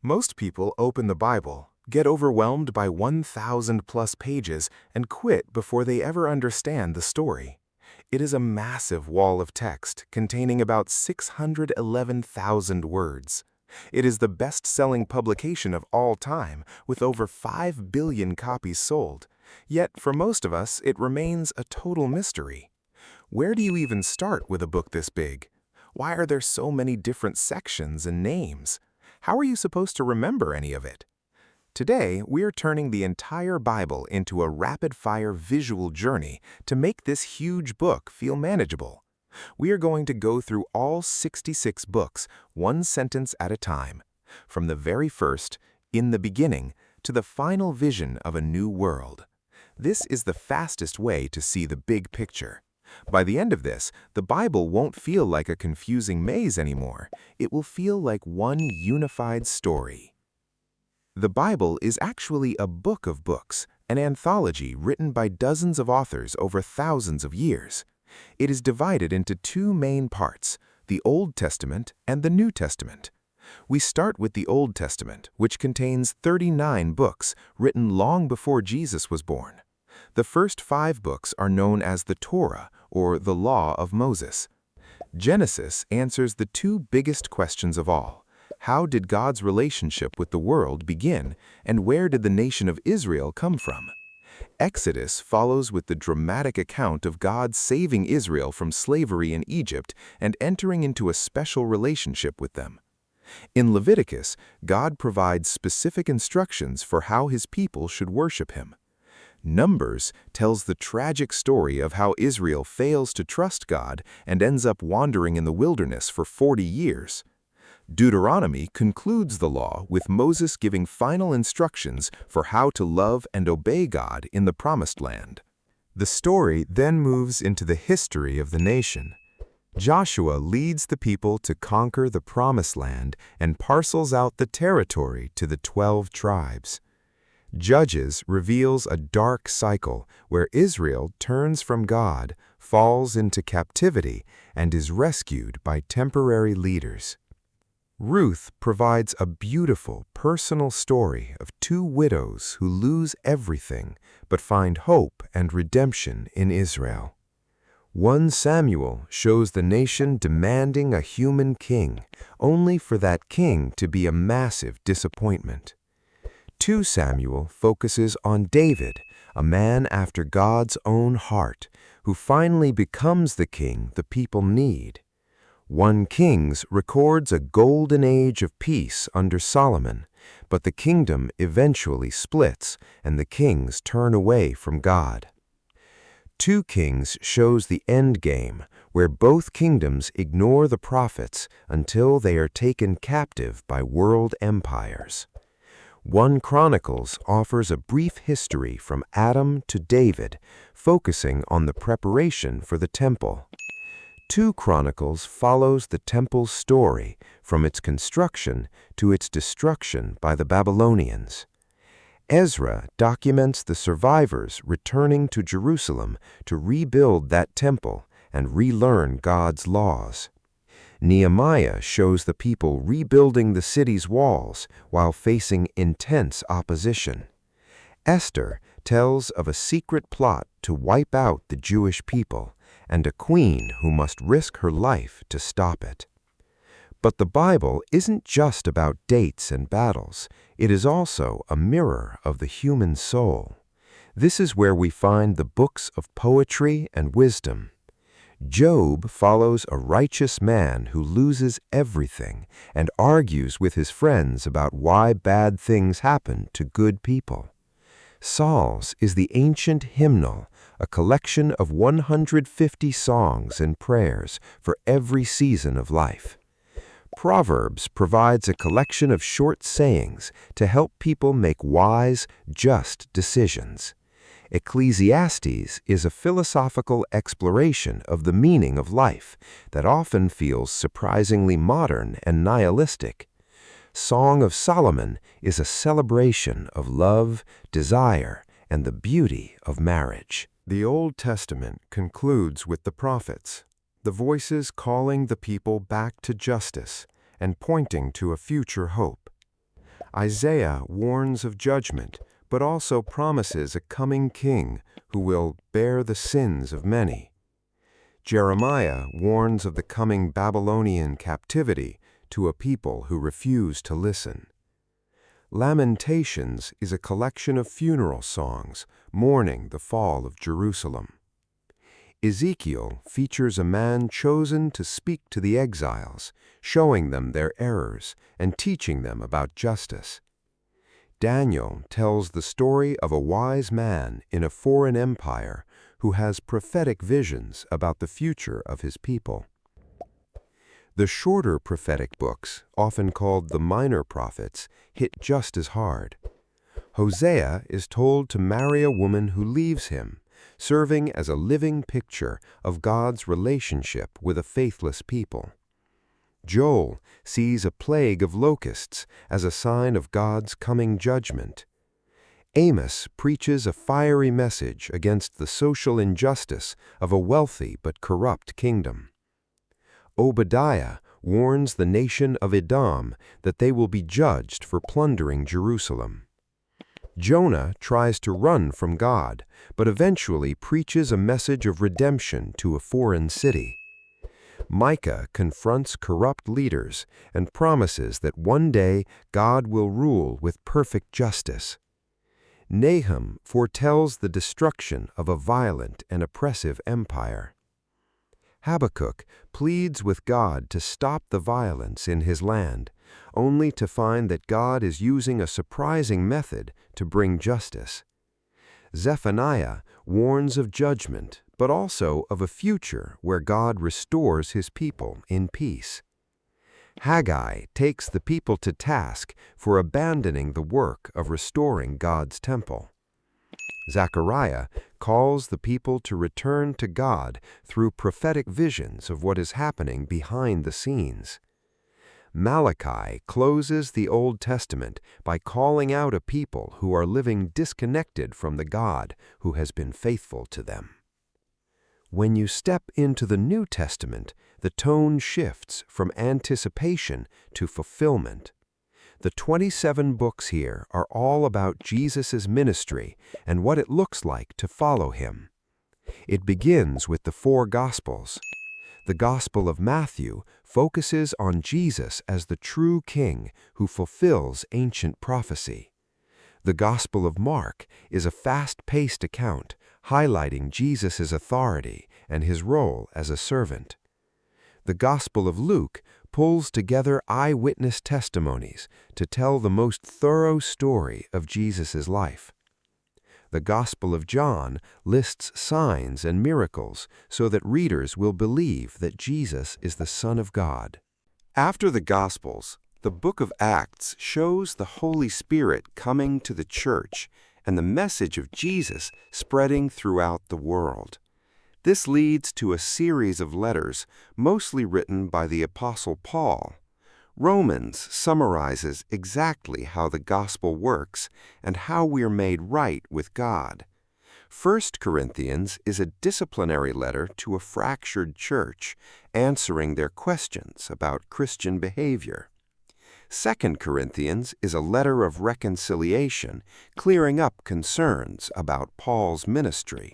Most people open the Bible, get overwhelmed by 1,000+ pages, and quit before they ever understand the story. It is a massive wall of text containing about 611,000 words. It is the best-selling publication of all time, with over 5 billion copies sold. Yet, for most of us, it remains a total mystery. Where do you even start with a book this big? Why are there so many different sections and names? How are you supposed to remember any of it? Today, we're turning the entire Bible into a rapid-fire visual journey to make this huge book feel manageable. We are going to go through all 66 books, one sentence at a time, from the very first, in the beginning, to the final vision of a new world. This is the fastest way to see the big picture. By the end of this, the Bible won't feel like a confusing maze anymore. It will feel like one unified story. The Bible is actually a book of books, an anthology written by dozens of authors over thousands of years. It is divided into two main parts, the Old Testament and the New Testament. We start with the Old Testament, which contains 39 books written long before Jesus was born. The first 5 books are known as the Torah, or the Law of Moses. Genesis answers the two biggest questions of all. How did God's relationship with the world begin, and where did the nation of Israel come from? Exodus follows with the dramatic account of God saving Israel from slavery in Egypt and entering into a special relationship with them. In Leviticus, God provides specific instructions for how his people should worship him. Numbers tells the tragic story of how Israel fails to trust God and ends up wandering in the wilderness for 40 years. Deuteronomy concludes the law with Moses giving final instructions for how to love and obey God in the Promised Land. The story then moves into the history of the nation. Joshua leads the people to conquer the Promised Land and parcels out the territory to the 12 tribes. Judges reveals a dark cycle where Israel turns from God, falls into captivity, and is rescued by temporary leaders. Ruth provides a beautiful, personal story of two widows who lose everything but find hope and redemption in Israel. 1 Samuel shows the nation demanding a human king, only for that king to be a massive disappointment. 2 Samuel focuses on David, a man after God's own heart, who finally becomes the king the people need. 1 Kings records a golden age of peace under Solomon, but the kingdom eventually splits and the kings turn away from God. 2 Kings shows the end game, where both kingdoms ignore the prophets until they are taken captive by world empires. 1 Chronicles offers a brief history from Adam to David, focusing on the preparation for the temple. 2 Chronicles follows the temple's story from its construction to its destruction by the Babylonians. Ezra documents the survivors returning to Jerusalem to rebuild that temple and relearn God's laws. Nehemiah shows the people rebuilding the city's walls while facing intense opposition. Esther tells of a secret plot to wipe out the Jewish people and a queen who must risk her life to stop it. But the Bible isn't just about dates and battles. It is also a mirror of the human soul. This is where we find the books of poetry and wisdom. Job follows a righteous man who loses everything and argues with his friends about why bad things happen to good people. Psalms is the ancient hymnal, a collection of 150 songs and prayers for every season of life. Proverbs provides a collection of short sayings to help people make wise, just decisions. Ecclesiastes is a philosophical exploration of the meaning of life that often feels surprisingly modern and nihilistic. Song of Solomon is a celebration of love, desire, and the beauty of marriage. The Old Testament concludes with the prophets, the voices calling the people back to justice and pointing to a future hope. Isaiah warns of judgment, but also promises a coming king who will bear the sins of many. Jeremiah warns of the coming Babylonian captivity to a people who refuse to listen. Lamentations is a collection of funeral songs mourning the fall of Jerusalem. Ezekiel features a man chosen to speak to the exiles, showing them their errors and teaching them about justice. Daniel tells the story of a wise man in a foreign empire who has prophetic visions about the future of his people. The shorter prophetic books, often called the minor prophets, hit just as hard. Hosea is told to marry a woman who leaves him, serving as a living picture of God's relationship with a faithless people. Joel sees a plague of locusts as a sign of God's coming judgment. Amos preaches a fiery message against the social injustice of a wealthy but corrupt kingdom. Obadiah warns the nation of Edom that they will be judged for plundering Jerusalem. Jonah tries to run from God, but eventually preaches a message of redemption to a foreign city. Micah confronts corrupt leaders and promises that one day God will rule with perfect justice. Nahum foretells the destruction of a violent and oppressive empire. Habakkuk pleads with God to stop the violence in his land, only to find that God is using a surprising method to bring justice. Zephaniah warns of judgment, but also of a future where God restores his people in peace. Haggai takes the people to task for abandoning the work of restoring God's temple. Zechariah calls the people to return to God through prophetic visions of what is happening behind the scenes. Malachi closes the Old Testament by calling out a people who are living disconnected from the God who has been faithful to them. When you step into the New Testament, the tone shifts from anticipation to fulfillment. The 27 books here are all about Jesus' ministry and what it looks like to follow him. It begins with the 4 Gospels. The Gospel of Matthew focuses on Jesus as the true King who fulfills ancient prophecy. The Gospel of Mark is a fast-paced account highlighting Jesus' authority and his role as a servant. The Gospel of Luke pulls together eyewitness testimonies to tell the most thorough story of Jesus' life. The Gospel of John lists signs and miracles so that readers will believe that Jesus is the Son of God. After the Gospels, the book of Acts shows the Holy Spirit coming to the church and the message of Jesus spreading throughout the world. This leads to a series of letters, mostly written by the Apostle Paul. Romans summarizes exactly how the gospel works and how we're made right with God. 1 Corinthians is a disciplinary letter to a fractured church, answering their questions about Christian behavior. 2 Corinthians is a letter of reconciliation, clearing up concerns about Paul's ministry.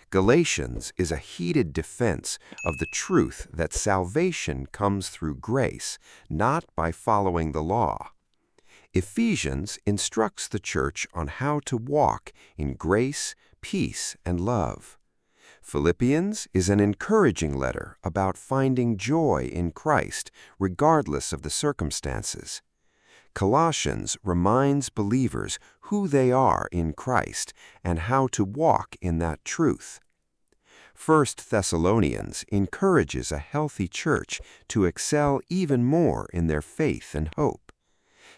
Galatians is a heated defense of the truth that salvation comes through grace, not by following the law. Ephesians instructs the church on how to walk in grace, peace, and love. Philippians is an encouraging letter about finding joy in Christ, regardless of the circumstances. Colossians reminds believers who they are in Christ and how to walk in that truth. 1 Thessalonians encourages a healthy church to excel even more in their faith and hope.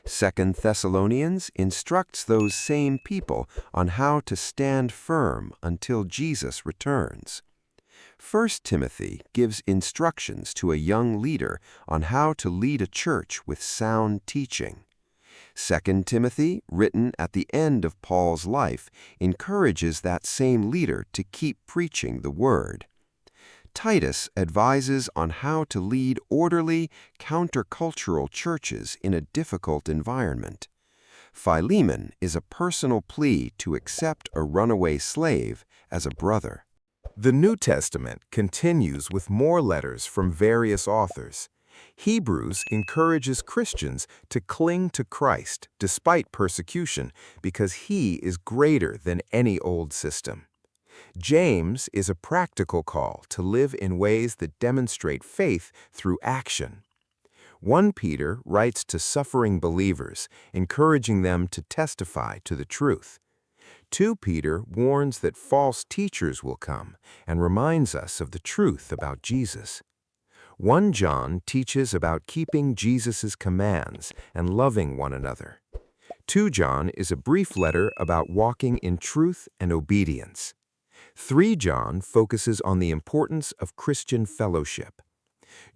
2 Thessalonians instructs those same people on how to stand firm until Jesus returns. 1 Timothy gives instructions to a young leader on how to lead a church with sound teaching. 2 Timothy, written at the end of Paul's life, encourages that same leader to keep preaching the word. Titus advises on how to lead orderly, countercultural churches in a difficult environment. Philemon is a personal plea to accept a runaway slave as a brother. The New Testament continues with more letters from various authors. Hebrews encourages Christians to cling to Christ despite persecution because he is greater than any old system. James is a practical call to live in ways that demonstrate faith through action. 1 Peter writes to suffering believers, encouraging them to testify to the truth. 2 Peter warns that false teachers will come and reminds us of the truth about Jesus. 1 John teaches about keeping Jesus' commands and loving one another. 2 John is a brief letter about walking in truth and obedience. 3 John focuses on the importance of Christian fellowship.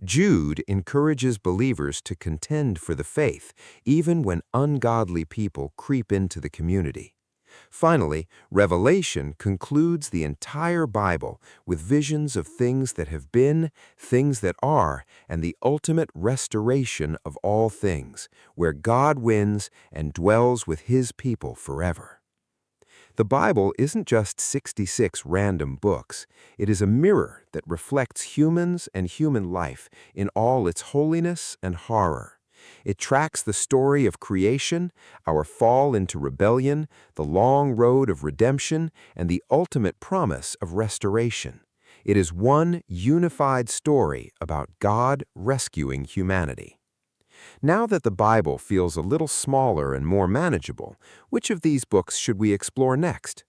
Jude encourages believers to contend for the faith, even when ungodly people creep into the community. Finally, Revelation concludes the entire Bible with visions of things that have been, things that are, and the ultimate restoration of all things, where God wins and dwells with his people forever. The Bible isn't just 66 random books. It is a mirror that reflects humans and human life in all its holiness and horror. It tracks the story of creation, our fall into rebellion, the long road of redemption, and the ultimate promise of restoration. It is one unified story about God rescuing humanity. Now that the Bible feels a little smaller and more manageable, which of these books should we explore next?